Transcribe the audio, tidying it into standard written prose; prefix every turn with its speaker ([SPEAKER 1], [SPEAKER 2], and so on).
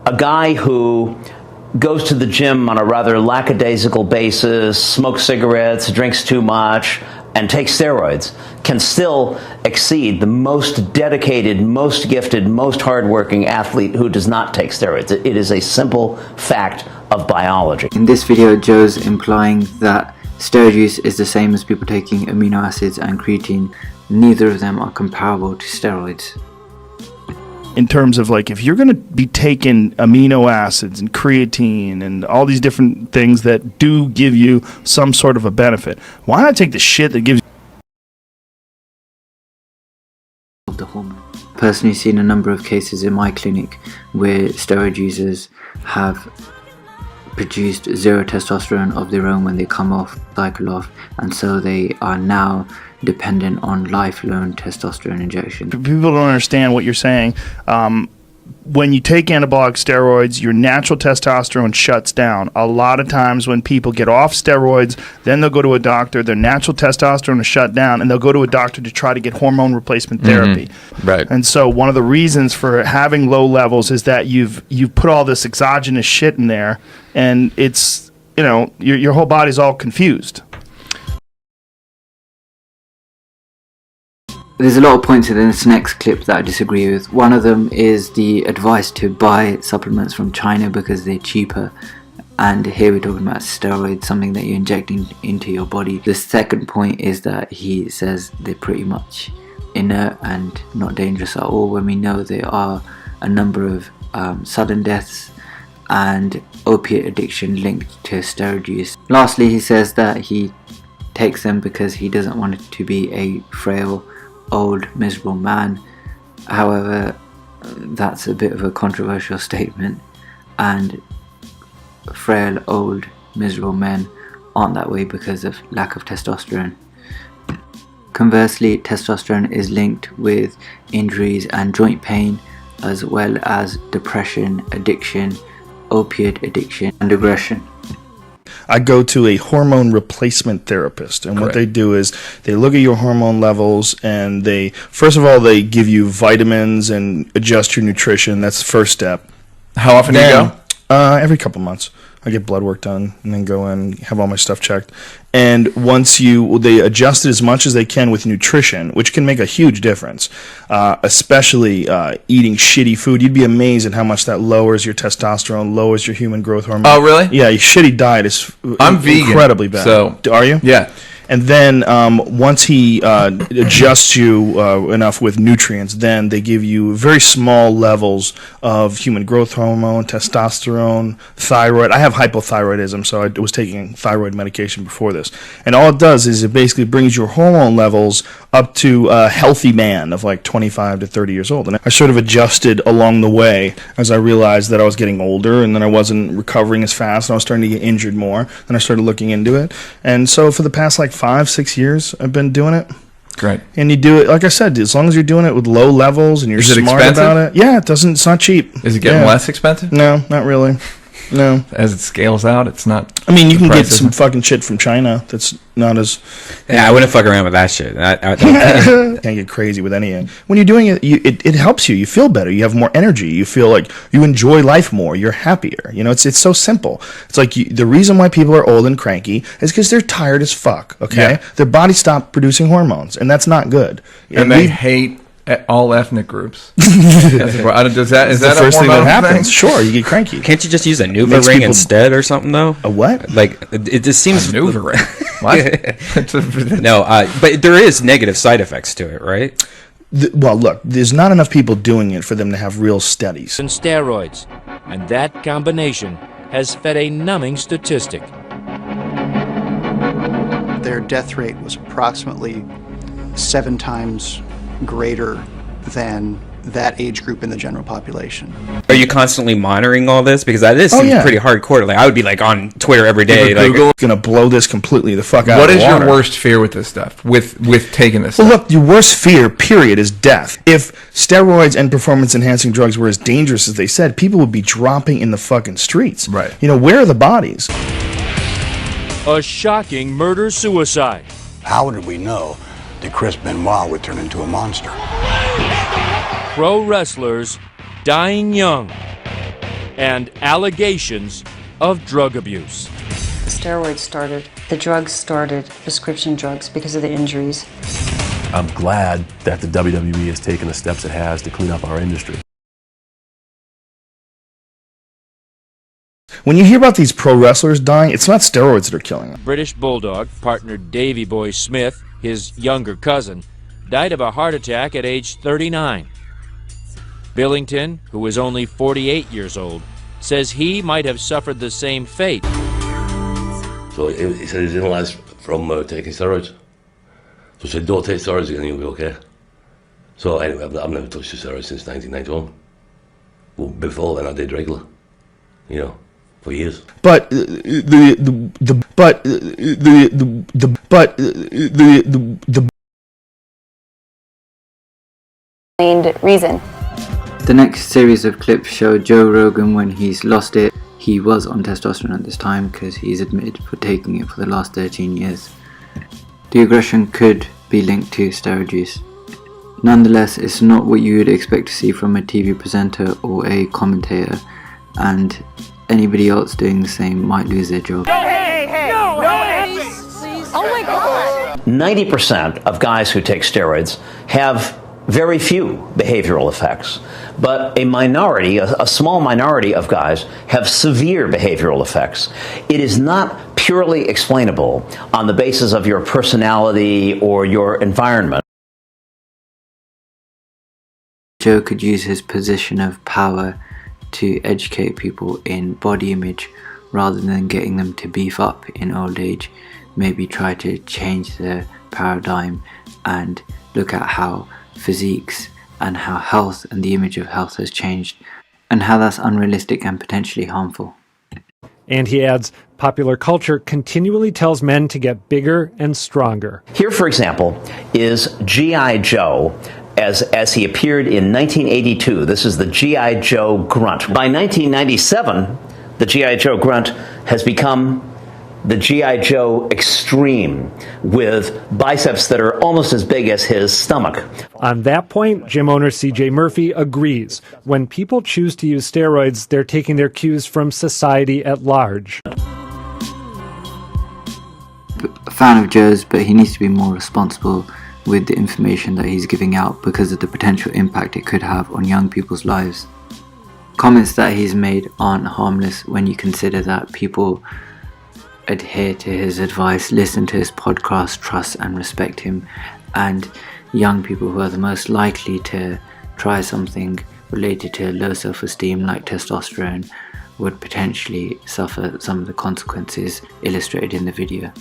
[SPEAKER 1] A guy who goes to the gym on a rather lackadaisical basis, smokes cigarettes, drinks too much, and takes steroids can still exceed the most dedicated, most gifted, most hardworking athlete who does not take steroids. It is a simple fact of biology.
[SPEAKER 2] In this video, Joe's implying that steroid use is the same as people taking amino acids and creatine. Neither of them are comparable to steroids.
[SPEAKER 3] In terms of, like, if you're going to be taking amino acids and creatine and all these different things that do give you some sort of a benefit, why not take the shit that gives
[SPEAKER 2] you the hormone? Personally seen a number of cases in my clinic where steroid users have produced zero testosterone of their own when they come off, cycle off, and so they are now dependent on lifelong testosterone injection.
[SPEAKER 3] People don't understand what you're saying. When you take anabolic steroids, your natural testosterone shuts down. A lot of times when people get off steroids, then they'll go to a doctor, their natural testosterone is shut down, and they'll go to a doctor to try to get hormone replacement therapy.
[SPEAKER 4] Right.
[SPEAKER 3] And so one of the reasons for having low levels is that you've put all this exogenous shit in there, and it's, you know, your whole body's all confused.
[SPEAKER 2] There's a lot of points in this next clip that I disagree with. One of them is the advice to buy supplements from China because they're cheaper. And here we're talking about steroids, something that you're injecting into your body. The second point is that he says they're pretty much inert and not dangerous at all, when we know there are a number of sudden deaths and opiate addiction linked to steroid use. Lastly, he says that he takes them because he doesn't want it to be a frail, old, miserable man. However, that's a bit of a controversial statement, and frail, old, miserable men aren't that way because of lack of testosterone. Conversely, testosterone is linked with injuries and joint pain, as well as depression, addiction, opiate addiction, and aggression.
[SPEAKER 3] I go to a hormone replacement therapist, and what they do is they look at your hormone levels, and they, first of all, they give you vitamins and adjust your nutrition. That's the first step.
[SPEAKER 4] How often do you go?
[SPEAKER 3] Every couple months. I get blood work done and then go in, have all my stuff checked. And once they adjust it as much as they can with nutrition, which can make a huge difference, especially eating shitty food. You'd be amazed at how much that lowers your testosterone, lowers your human growth hormone.
[SPEAKER 4] Oh, really?
[SPEAKER 3] Yeah, your shitty diet is incredibly bad.
[SPEAKER 4] So,
[SPEAKER 3] are you?
[SPEAKER 4] Yeah.
[SPEAKER 3] And then once he adjusts you enough with nutrients, then they give you very small levels of human growth hormone, testosterone, thyroid. I have hypothyroidism, so I was taking thyroid medication before this. And all it does is it basically brings your hormone levels up to a healthy man of like 25 to 30 years old. And I sort of adjusted along the way as I realized that I was getting older and then I wasn't recovering as fast and I was starting to get injured more. Then I started looking into it. And so for the past like 5-6 years, I've been doing it.
[SPEAKER 4] Great. And
[SPEAKER 3] you do it, like I said, as long as you're doing it with low levels and you're smart about it. Yeah, it's not cheap.
[SPEAKER 4] Is it getting less expensive?
[SPEAKER 3] No, not really. No.
[SPEAKER 4] As it scales out, it's not.
[SPEAKER 3] I mean, you can get some fucking shit from China that's not as.
[SPEAKER 5] Yeah, I wouldn't fuck around with that shit.
[SPEAKER 3] Can't get crazy with any of it. When you're doing it, it helps you. You feel better. You have more energy. You feel like you enjoy life more. You're happier. You know, it's so simple. It's like the reason why people are old and cranky is because they're tired as fuck. Okay, yeah. Their body stopped producing hormones, and that's not good.
[SPEAKER 4] And they hate all ethnic groups. Is that
[SPEAKER 3] the first thing that happens? Sure, you get cranky.
[SPEAKER 5] Can't you just use a NuvaRing instead or something though?
[SPEAKER 3] A what?
[SPEAKER 5] Like it just seems
[SPEAKER 4] a NuvaRing. What?
[SPEAKER 5] No, but there is negative side effects to it, right?
[SPEAKER 3] Well, look, there's not enough people doing it for them to have real studies.
[SPEAKER 6] And steroids, and that combination has fed a numbing statistic.
[SPEAKER 7] Their death rate was approximately 7 times greater than that age group in the general population.
[SPEAKER 5] Are you constantly monitoring all this? Because that is pretty hardcore. Like I would be like on Twitter every day.
[SPEAKER 3] Like, Google gonna blow this completely the fuck out.
[SPEAKER 4] What is your worst fear with this stuff? With taking this stuff?
[SPEAKER 3] Well, look, your worst fear, period, is death. If steroids and performance-enhancing drugs were as dangerous as they said, people would be dropping in the fucking streets.
[SPEAKER 4] Right.
[SPEAKER 3] You know, where are the bodies?
[SPEAKER 6] A shocking murder-suicide.
[SPEAKER 8] How did we know that Chris Benoit would turn into a monster?
[SPEAKER 6] Pro wrestlers dying young. and allegations of drug abuse.
[SPEAKER 9] Steroids started, the drugs started, prescription drugs, because of the injuries.
[SPEAKER 10] I'm glad that the WWE has taken the steps it has to clean up our industry.
[SPEAKER 3] When you hear about these pro wrestlers dying, it's not steroids that are killing them.
[SPEAKER 6] British Bulldog partner Davy Boy Smith, his younger cousin, died of a heart attack at age 39. Billington, who was only 48 years old, says he might have suffered the same fate.
[SPEAKER 11] So he said he's inalised from taking steroids. So he said, don't take steroids again, you'll be okay. So anyway, I've never touched the steroids since 1991. Well, before then I did regular, you know, for years.
[SPEAKER 3] But
[SPEAKER 9] reason.
[SPEAKER 2] The next series of clips show Joe Rogan when he's lost it. He was on testosterone at this time because he's admitted for taking it for the last 13 years. The aggression could be linked to steroid use. Nonetheless, it's not what you would expect to see from a TV presenter or a commentator, and anybody else doing the same might lose their job.
[SPEAKER 9] Oh my God!
[SPEAKER 1] 90% of guys who take steroids have very few behavioral effects, but a minority, a small minority of guys have severe behavioral effects. It is not purely explainable on the basis of your personality or your environment.
[SPEAKER 2] Joe could use his position of power to educate people in body image rather than getting them to beef up in old age. Maybe try to change the paradigm and look at how physiques and how health and the image of health has changed and how that's unrealistic and potentially harmful.
[SPEAKER 12] And he adds, popular culture continually tells men to get bigger and stronger.
[SPEAKER 1] Here, for example, is G.I. Joe as he appeared in 1982. This is the G.I. Joe grunt. By 1997, the G.I. Joe grunt has become the G.I. Joe Extreme, with biceps that are almost as big as his stomach.
[SPEAKER 12] On that point, gym owner C.J. Murphy agrees. When people choose to use steroids, they're taking their cues from society at large.
[SPEAKER 2] A fan of Joe's, but he needs to be more responsible with the information that he's giving out because of the potential impact it could have on young people's lives. Comments that he's made aren't harmless when you consider that people adhere to his advice, listen to his podcast, trust and respect him, and young people who are the most likely to try something related to low self-esteem like testosterone would potentially suffer some of the consequences illustrated in the video.